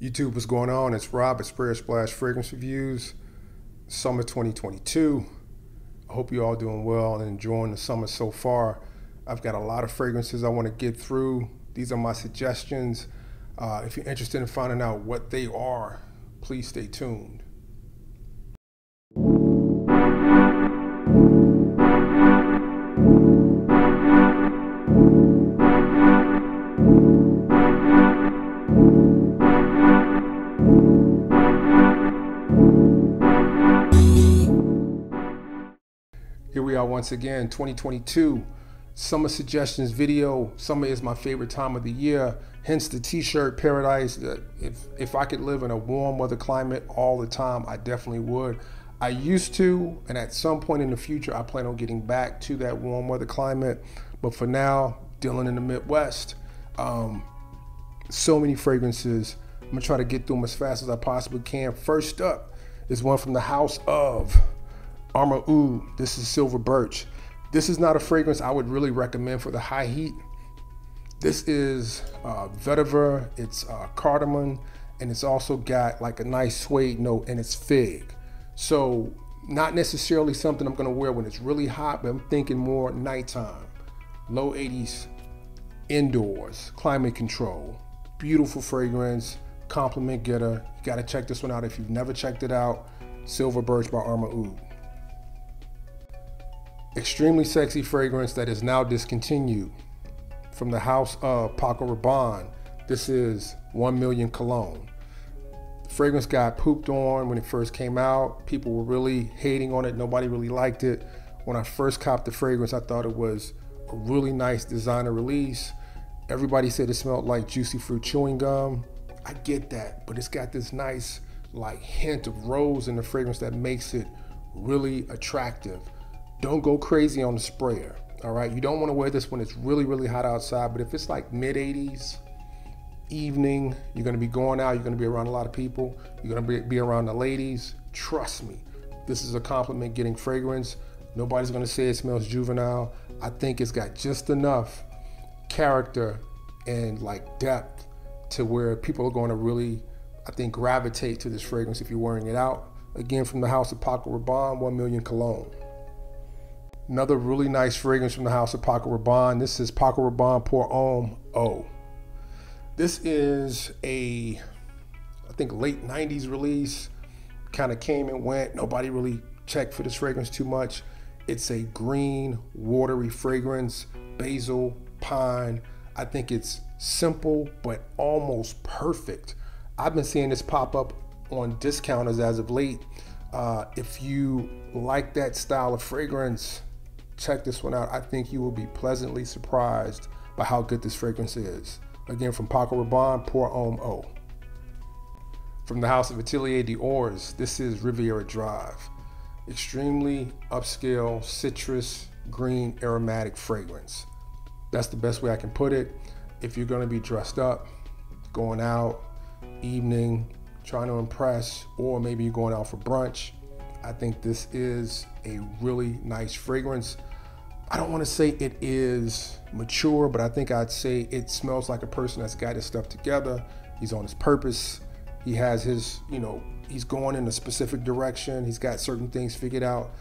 YouTube, what's going on? It's Rob at Sprayer Splash Fragrance Reviews, summer 2022. I hope you're all doing well and enjoying the summer so far. I've got a lot of fragrances I want to get through. These are my suggestions. If you're interested in finding out what they are, please stay tuned. Here we are once again, 2022, summer suggestions video. Summer is my favorite time of the year, hence the t-shirt paradise. If I could live in a warm weather climate all the time, I definitely would. I used to, and at some point in the future, I plan on getting back to that warm weather climate. But for now, dealing in the Midwest, so many fragrances. I'm gonna try to get through them as fast as I possibly can. First up is one from the house of Armor Oud. This is Silver Birch. This is not a fragrance I would really recommend for the high heat. This is vetiver, it's cardamom, and it's also got like a nice suede note, and it's fig. So not necessarily something I'm gonna wear when it's really hot, but I'm thinking more nighttime, low 80s, indoors, climate control. Beautiful fragrance, compliment getter. You gotta check this one out if you've never checked it out. Silver Birch by Armor Oud. Extremely sexy fragrance that is now discontinued. From the house of Paco Rabanne, this is 1 Million Cologne. The fragrance got pooped on when it first came out. People were really hating on it. Nobody really liked it. When I first copped the fragrance, I thought it was a really nice designer release. Everybody said it smelled like juicy fruit chewing gum. I get that, but it's got this nice like hint of rose in the fragrance that makes it really attractive. Don't go crazy on the sprayer, all right? You don't want to wear this when it's really, really hot outside, but if it's like mid 80s, evening, you're going to be going out, you're going to be around a lot of people, you're going to be around the ladies, trust me, this is a compliment getting fragrance. Nobody's going to say it smells juvenile. I think it's got just enough character and like depth to where people are going to really, I think, gravitate to this fragrance if you're wearing it out. Again, from the house of Paco Rabanne, 1 Million Cologne. Another really nice fragrance from the house of Paco Rabanne. This is Paco Rabanne Pour Homme Eau. This is a, I think, late 90s release. Kind of came and went. Nobody really checked for this fragrance too much. It's a green, watery fragrance, basil, pine. I think it's simple, but almost perfect. I've been seeing this pop up on discounters as of late. If you like that style of fragrance, check this one out. I think you will be pleasantly surprised by how good this fragrance is. Again, from Paco Rabanne, Pour Homme Eau. From the house of Atelier d'Ors, this is Riviera Drive. Extremely upscale, citrus, green, aromatic fragrance. That's the best way I can put it. If you're gonna be dressed up, going out, evening, trying to impress, or maybe you're going out for brunch, I think this is a really nice fragrance. I don't want to say it is mature, but I think I'd say it smells like a person that's got his stuff together. He's on his purpose. He has his, he's going in a specific direction. He's got certain things figured out.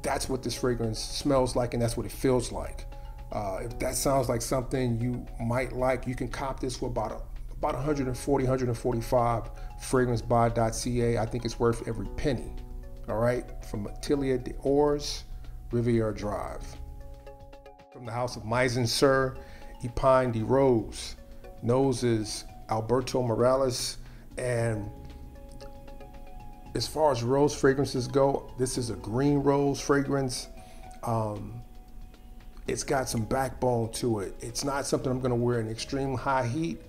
That's what this fragrance smells like, and that's what it feels like. If that sounds like something you might like, you can cop this for about 140, 145, FragranceBuy.ca. I think it's worth every penny. All right, from Atelier d'Ors, Riviera Drive. From the house of Maison Sur, Epine de Rose. Nose is Alberto Morales, and as far as rose fragrances go, this is a green rose fragrance. It's got some backbone to it. It's not something I'm gonna wear in extreme high heat,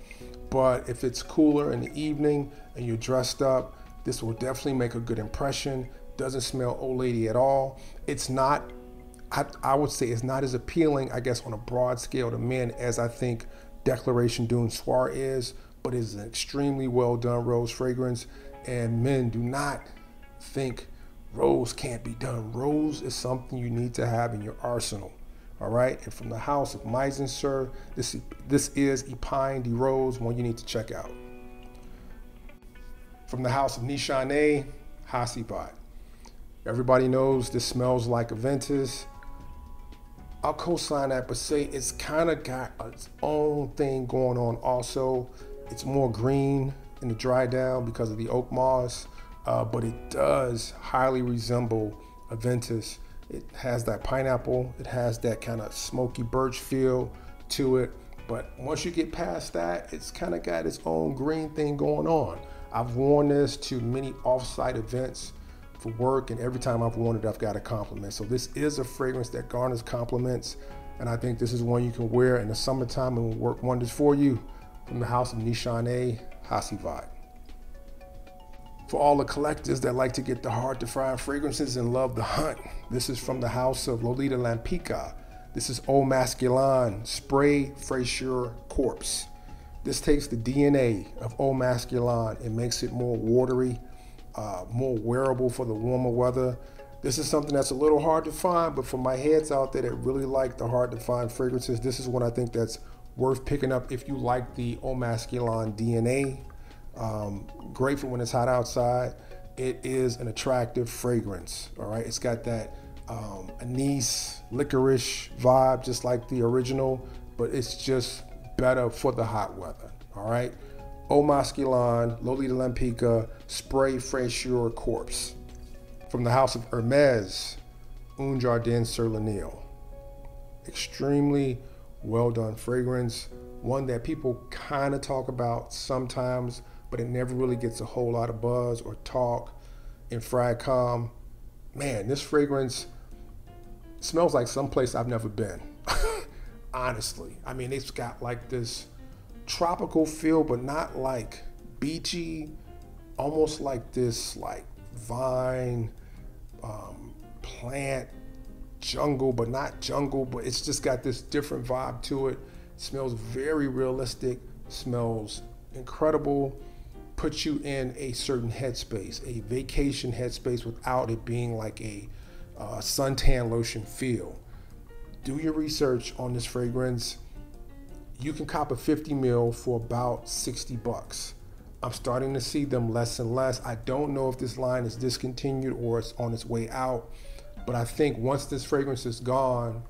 but if it's cooler in the evening and you're dressed up, this will definitely make a good impression. Doesn't smell old lady at all. It's not, I would say it's not as appealing, I guess, on a broad scale to men as I think Declaration d'une Soir is, but it's an extremely well done rose fragrance, and men do not think rose can't be done. Rose is something you need to have in your arsenal. All right, and from the house of Maison Sur, this is Epine de Rose, one you need to check out. From the house of Nishane, Hasibat. Everybody knows this smells like Aventus. I'll co-sign that, but say it's kind of got its own thing going on also. It's more green in the dry down because of the oak moss, but it does highly resemble Aventus. It has that pineapple, it has that kind of smoky birch feel to it. But once you get past that, it's kind of got its own green thing going on. I've worn this to many off-site events for work, and every time I've worn it, I've got a compliment. So this is a fragrance that garners compliments, and I think this is one you can wear in the summertime and will work wonders for you. From the house of Nishane, Hasivat. For all the collectors that like to get the hard-to-find fragrances and love the hunt, this is from the house of Lolita Lampica. This is Eau Masculine Spray Fraîcheur Corpse. This takes the DNA of Eau Masculine and makes it more watery, more wearable for the warmer weather. This is something that's a little hard to find, but for my heads out there that really like the hard-to-find fragrances, this is one I think that's worth picking up if you like the Eau Masculine DNA. Great for when it's hot outside. It is an attractive fragrance, all right? It's got that anise, licorice vibe, just like the original, but it's just better for the hot weather, all right? Eau Masculine, Lolita Lampica, Spray Fraîcheur Corpse. From the house of Hermès, Un Jardin sur le Nil. Extremely well done fragrance, one that people kind of talk about sometimes, but it never really gets a whole lot of buzz or talk in Fragcom. Man, this fragrance smells like someplace I've never been. Honestly, I mean, it's got like this tropical feel, but not like beachy, almost like this like vine, plant, jungle, but not jungle, but it's just got this different vibe to it. It smells very realistic, smells incredible, puts you in a certain headspace, a vacation headspace, without it being like a suntan lotion feel. Do your research on this fragrance. You can cop a 50 ml for about 60 bucks. I'm starting to see them less and less. I don't know if this line is discontinued or it's on its way out, but I think once this fragrance is gone,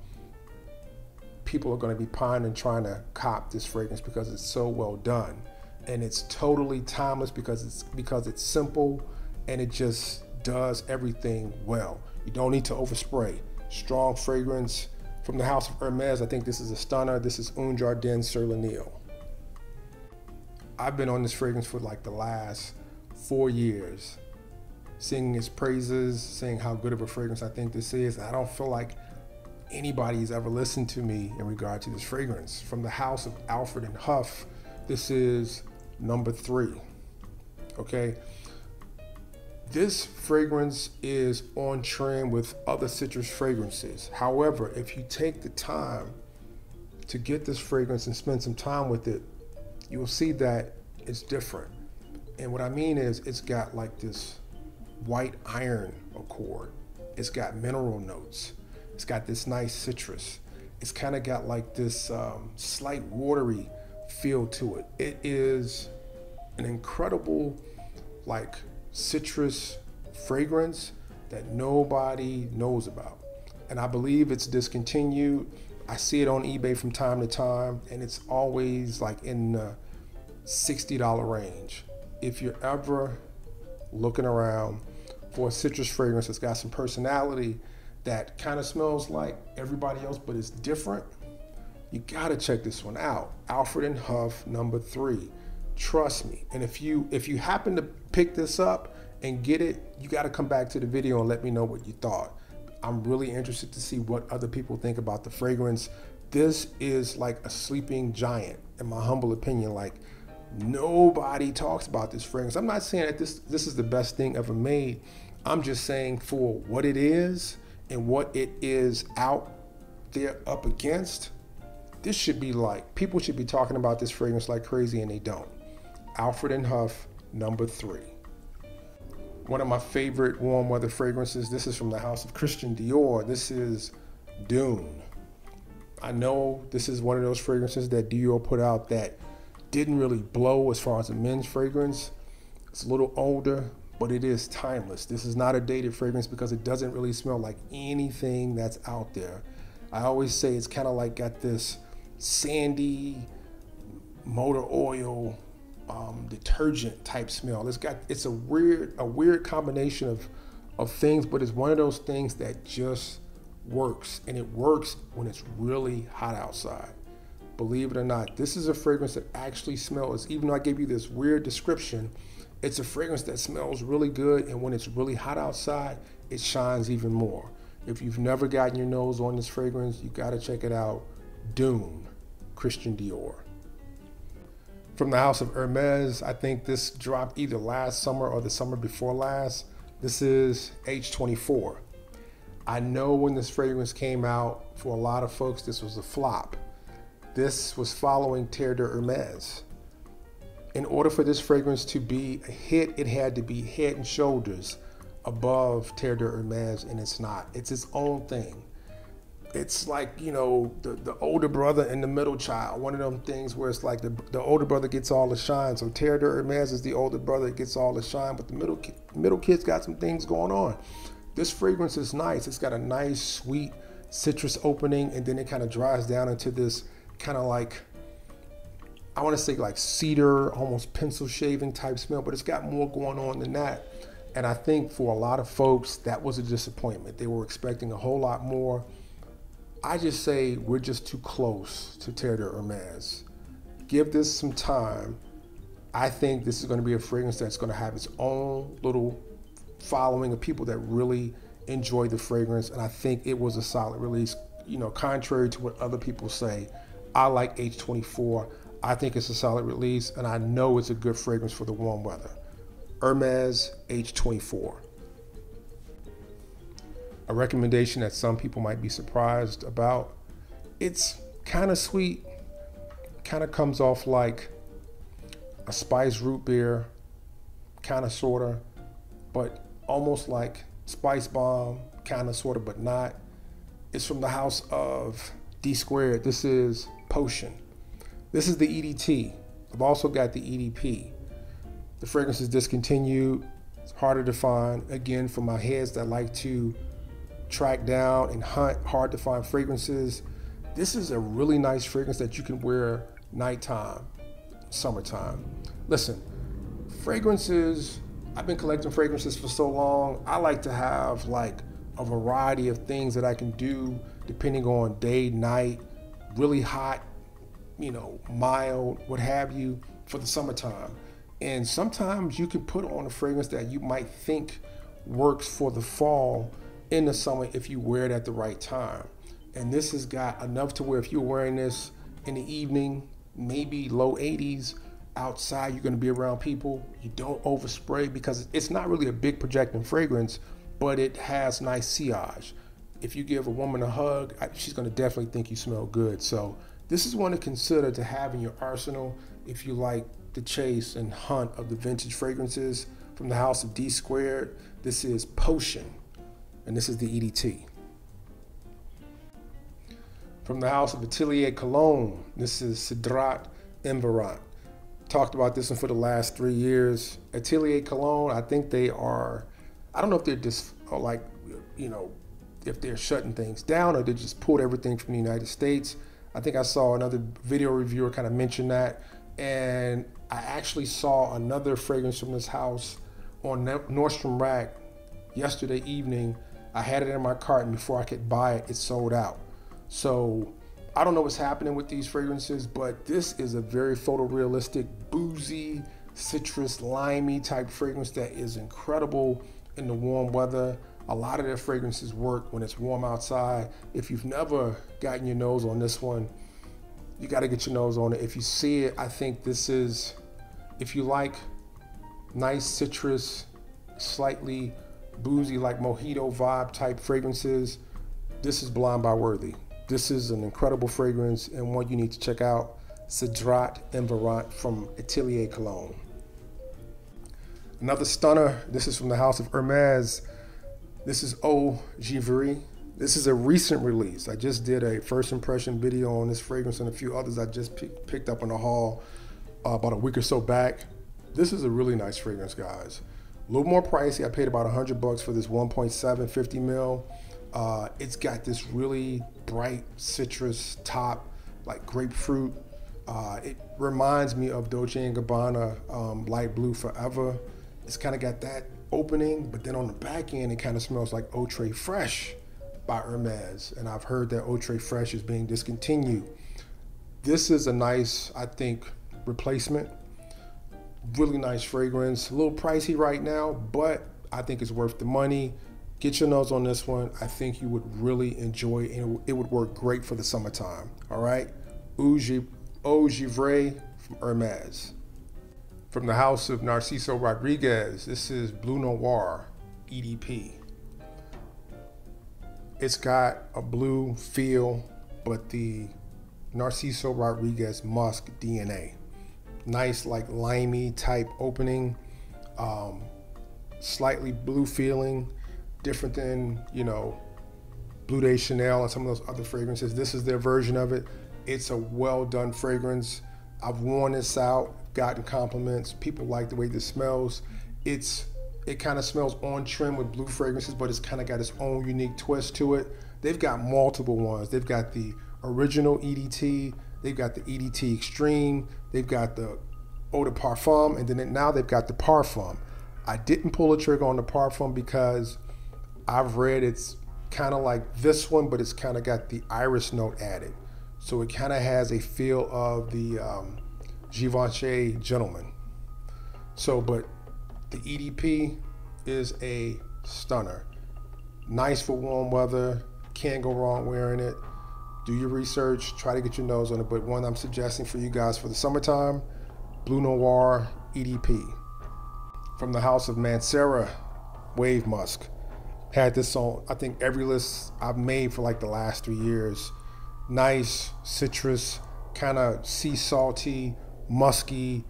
people are going to be pining trying to cop this fragrance because it's so well done. And it's totally timeless because it's simple and it just does everything well. You don't need to overspray. Strong fragrance. From the house of Hermès, I think this is a stunner. This is Un Jardin sur le Nil. I've been on this fragrance for like the last 4 years, singing its praises, saying how good of a fragrance I think this is. I don't feel like anybody's ever listened to me in regard to this fragrance. From the house of Alfred and Huff, this is number 3, okay? This fragrance is on trend with other citrus fragrances. However, if you take the time to get this fragrance and spend some time with it, you will see that it's different. And what I mean is it's got like this white iron accord. It's got mineral notes. It's got this nice citrus. It's kind of got like this slight watery feel to it. It is an incredible like citrus fragrance that nobody knows about. And I believe it's discontinued. I see it on eBay from time to time, and it's always like in the $60 range. If you're ever looking around for a citrus fragrance that's got some personality, that kind of smells like everybody else but it's different, you gotta check this one out. Alfred and Huff number 3. Trust me. And if you happen to pick this up and get it, you gotta come back to the video and let me know what you thought. I'm really interested to see what other people think about the fragrance. This is like a sleeping giant, in my humble opinion. Like, nobody talks about this fragrance. I'm not saying that this is the best thing ever made. I'm just saying for what it is and what it is out there up against, this should be like, people should be talking about this fragrance like crazy, and they don't. Alfred and Huff number 3. One of my favorite warm weather fragrances. This is from the house of Christian Dior. This is Dune. I know this is one of those fragrances that Dior put out that didn't really blow as far as a men's fragrance. It's a little older, but it is timeless. This is not a dated fragrance because it doesn't really smell like anything that's out there. I always say it's kind of like got this sandy motor oil detergent type smell. It's a weird combination of things, but it's one of those things that just works, and it works when it's really hot outside. Believe it or not, this is a fragrance that actually smells, even though I gave you this weird description, it's a fragrance that smells really good, and when it's really hot outside, it shines even more. If you've never gotten your nose on this fragrance, you gotta check it out. Dune, Christian Dior. From the house of Hermes, I think this dropped either last summer or the summer before last. This is H24. I know when this fragrance came out, for a lot of folks, this was a flop. This was following Terre de Hermes. In order for this fragrance to be a hit, it had to be head and shoulders above Terre de Hermes, and it's not. It's its own thing. It's like, you know, the older brother and the middle child. One of them things where it's like the older brother gets all the shine. So Terre de Hermes is the older brother that gets all the shine, but the middle kid's got some things going on. This fragrance is nice. It's got a nice, sweet citrus opening, and then it kind of dries down into this kind of like, I want to say like cedar, almost pencil shaving type smell, but it's got more going on than that. And I think for a lot of folks, that was a disappointment. They were expecting a whole lot more. I just say we're just too close to Terre de Hermes. Give this some time. I think this is going to be a fragrance that's going to have its own little following of people that really enjoy the fragrance. And I think it was a solid release. You know, contrary to what other people say, I like H24. I think it's a solid release, and I know it's a good fragrance for the warm weather. Hermes H24. A recommendation that some people might be surprised about. It's kind of sweet, kind of comes off like a spiced root beer, kind of sorta, but almost like Spice Bomb, kind of sorta, but not. It's from the house of D Squared. This is Potion. This is the EDT. I've also got the EDP. The fragrance is discontinued. It's harder to find. Again, for my heads that like to track down and hunt hard to find fragrances, this is a really nice fragrance that you can wear nighttime, summertime. Listen, fragrances, I've been collecting fragrances for so long. I like to have like a variety of things that I can do depending on day, night, really hot, you know, mild, what have you, for the summertime. And sometimes you can put on a fragrance that you might think works for the fall in the summer if you wear it at the right time. And this has got enough to where if you're wearing this in the evening, maybe low 80s, outside you're going to be around people, you don't overspray, because it's not really a big projecting fragrance, but it has nice sillage. If you give a woman a hug, she's going to definitely think you smell good. So this is one to consider to have in your arsenal if you like the chase and hunt of the vintage fragrances. From the house of D Squared, this is Potion, and this is the EDT. From the house of Atelier Cologne, this is Cidrat Environt. Talked about this one for the last 3 years. Atelier Cologne, I think they are, I don't know if they're just like, you know, if they're shutting things down or they just pulled everything from the United States. I think I saw another video reviewer kind of mention that. And I actually saw another fragrance from this house on Nordstrom Rack yesterday evening. I had it in my cart, and before I could buy it, it sold out. So I don't know what's happening with these fragrances, but this is a very photorealistic, boozy, citrus, limey type fragrance that is incredible in the warm weather. A lot of their fragrances work when it's warm outside. If you've never gotten your nose on this one, you got to get your nose on it. If you see it, I think this is, if you like nice citrus, slightly boozy, like mojito vibe type fragrances, this is Blind Buy worthy. This is an incredible fragrance and one you need to check out. Cidrat Environt from Atelier Cologne. Another stunner, this is from the house of Hermes. This is Eau Givry. This is a recent release. I just did a first impression video on this fragrance and a few others I just picked up in the haul about a week or so back. This is a really nice fragrance, guys. A little more pricey. I paid about $100 for this 1.7 50 mil. It's got this really bright citrus top, like grapefruit. It reminds me of Dolce & Gabbana Light Blue Forever. It's kind of got that opening, but then on the back end, it kind of smells like Eau Très Fresh by Hermes. And I've heard that Eau Très Fresh is being discontinued. This is a nice, I think, replacement. Really nice fragrance. A little pricey right now, but I think it's worth the money. Get your nose on this one. I think you would really enjoy it, and it would work great for the summertime. All right, Eau Givre from Hermes. From the house of Narciso Rodriguez, this is Bleu Noir EDP. It's got a blue feel, but the Narciso Rodriguez musk DNA. Nice, like limey type opening, slightly blue feeling, different than, you know, Bleu de Chanel and some of those other fragrances. This is their version of it. It's a well done fragrance. I've worn this out, gotten compliments. People like the way this smells. It kind of smells on trend with blue fragrances, but it's kind of got its own unique twist to it. They've got multiple ones. They've got the original EDT. They've got the EDT Extreme. They've got the Eau de Parfum, and then now they've got the Parfum. I didn't pull the trigger on the Parfum because I've read it's kind of like this one, but it's kind of got the iris note added. So it kind of has a feel of the Givenchy Gentleman. So, but the EDP is a stunner. Nice for warm weather. Can't go wrong wearing it. Do your research, try to get your nose on it, but one I'm suggesting for you guys for the summertime, Bleu Noir EDP. From the house of Mancera Wave Musk. Had this on, I think, every list I've made for like the last 3 years. Nice citrus, kind of sea salty, musky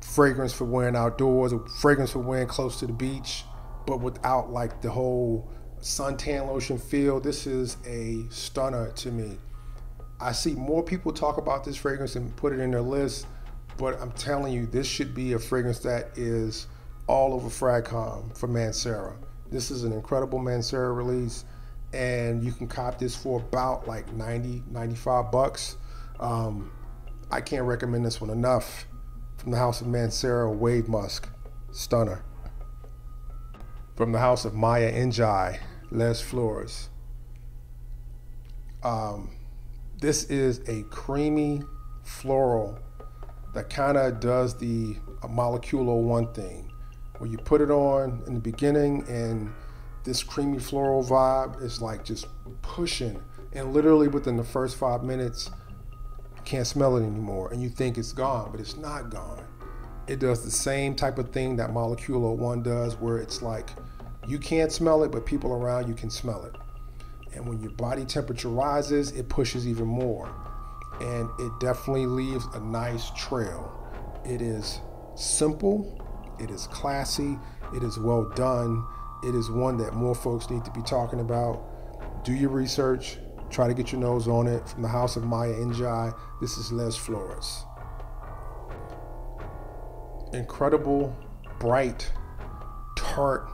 fragrance for wearing outdoors, a fragrance for wearing close to the beach, but without like the whole suntan lotion feel. This is a stunner to me. I see more people talk about this fragrance and put it in their list, but I'm telling you, this should be a fragrance that is all over Fragcom for Mancera. This is an incredible Mancera release, and you can cop this for about like 90, 95 bucks. I can't recommend this one enough. From the house of Mancera Wave Musk, stunner. From the house of Maya Njai, Les Fleurs. This is a creamy floral that kind of does the Molecular One thing, where you put it on in the beginning and this creamy floral vibe is like just pushing, and literally within the first 5 minutes you can't smell it anymore and you think it's gone, but it's not gone. It does the same type of thing that Molecular One does, where it's like you can't smell it, but people around you can smell it. And when your body temperature rises, it pushes even more. And it definitely leaves a nice trail. It is simple, it is classy, it is well done. It is one that more folks need to be talking about. Do your research, try to get your nose on it. From the house of Maya Njai, this is Les Flores. Incredible, bright, tart,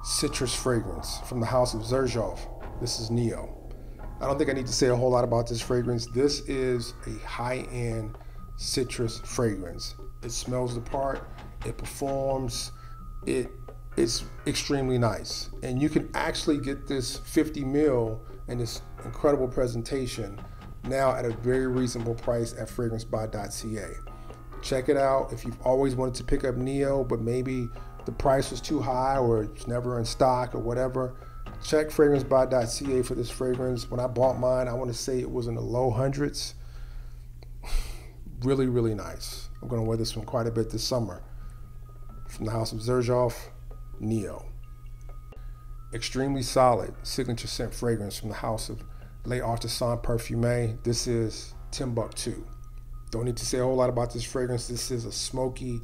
citrus fragrance from the house of Xerjoff. This is Neo. I don't think I need to say a whole lot about this fragrance. This is a high-end citrus fragrance. It smells the part, it performs, it's extremely nice. And you can actually get this 50 mil and this incredible presentation now at a very reasonable price at FragranceBuy.ca. Check it out. If you've always wanted to pick up Neo, but maybe the price was too high or it's never in stock or whatever, check FragranceBuy.ca for this fragrance. When I bought mine, I want to say it was in the low hundreds. Really, really nice. I'm going to wear this one quite a bit this summer. From the house of Xerjoff, Neo. Extremely solid signature scent fragrance from the house of Les Artisans Parfumés. This is Timbuktu. Don't need to say a whole lot about this fragrance. This is a smoky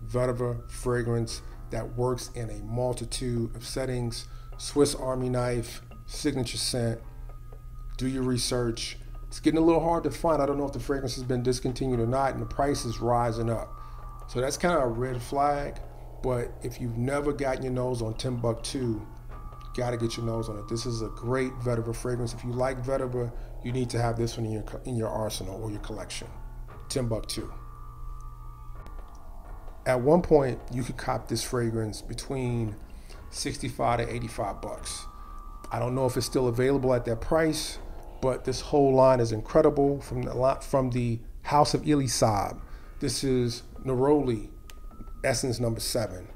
vetiver fragrance that works in a multitude of settings. Swiss Army knife, signature scent. Do your research. It's getting a little hard to find. I don't know if the fragrance has been discontinued or not, and the price is rising up. So that's kind of a red flag. But if you've never gotten your nose on Timbuk2, gotta get your nose on it. This is a great vetiver fragrance. If you like vetiver, you need to have this one in your arsenal or your collection. Timbuk2. At one point, you could cop this fragrance between 65 to 85 bucks. I don't know if it's still available at that price, but this whole line is incredible from the House of Elisab. This is Neroli Essence number 7.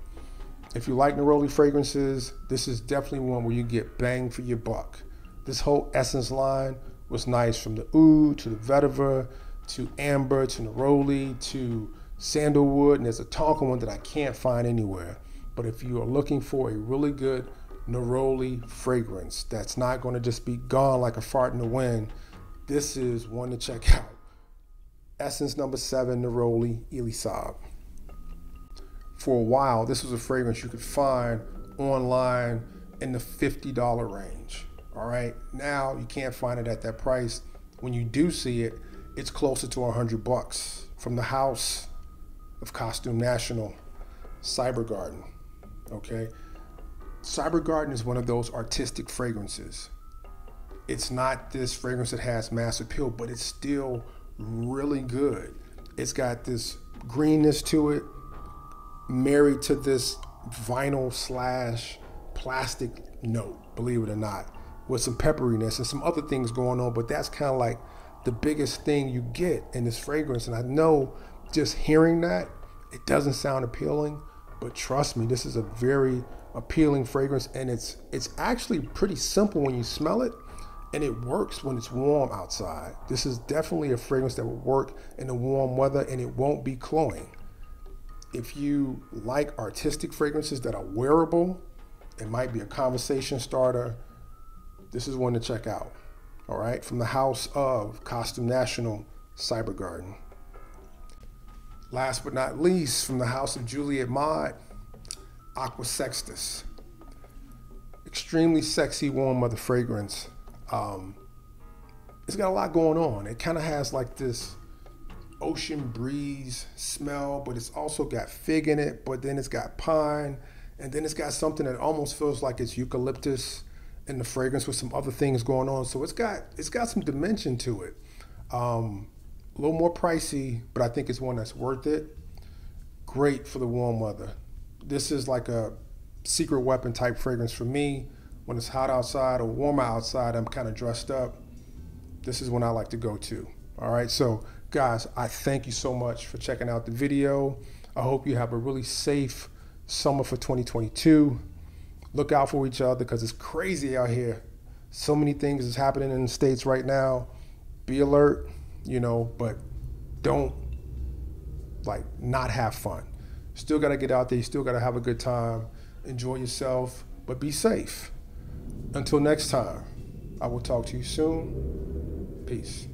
If you like Neroli fragrances, this is definitely one where you get bang for your buck. This whole Essence line was nice, from the oud to the vetiver to amber to Neroli to sandalwood, and there's a Tonka one that I can't find anywhere. But if you are looking for a really good Neroli fragrance that's not going to just be gone like a fart in the wind, this is one to check out. Essence number 7, Neroli Elisab. For a while, this was a fragrance you could find online in the $50 range. All right, now you can't find it at that price. When you do see it, it's closer to 100 bucks. From the House of Costume National, Cybergarden. Okay, Cybergarden is one of those artistic fragrances. It's not this fragrance that has mass appeal, but it's still really good. It's got this greenness to it, married to this vinyl / plastic note, believe it or not, with some pepperiness and some other things going on. But that's kind of like the biggest thing you get in this fragrance. And I know just hearing that, it doesn't sound appealing, but trust me, this is a very appealing fragrance, and it's actually pretty simple when you smell it, and it works when it's warm outside. This is definitely a fragrance that will work in the warm weather, and it won't be cloying. If you like artistic fragrances that are wearable, it might be a conversation starter, this is one to check out. All right, from the House of Costume National, Cybergarden. Last but not least, from the House of Juliet Maud, Aqua Sextus. Extremely sexy warm weather fragrance. It's got a lot going on. It kind of has like this ocean breeze smell, but it's also got fig in it, but then it's got pine, and then it's got something that almost feels like it's eucalyptus in the fragrance with some other things going on. So it's got some dimension to it. A little more pricey, but I think it's one that's worth it. Great for the warm weather. This is like a secret weapon type fragrance for me. When it's hot outside or warmer outside, I'm kind of dressed up. This is one I like to go to. All right, so guys, I thank you so much for checking out the video. I hope you have a really safe summer for 2022. Look out for each other because it's crazy out here. So many things is happening in the States right now. Be alert, but don't not have fun. Still got to get out there. You still got to have a good time. Enjoy yourself, but be safe. Until next time, I will talk to you soon. Peace.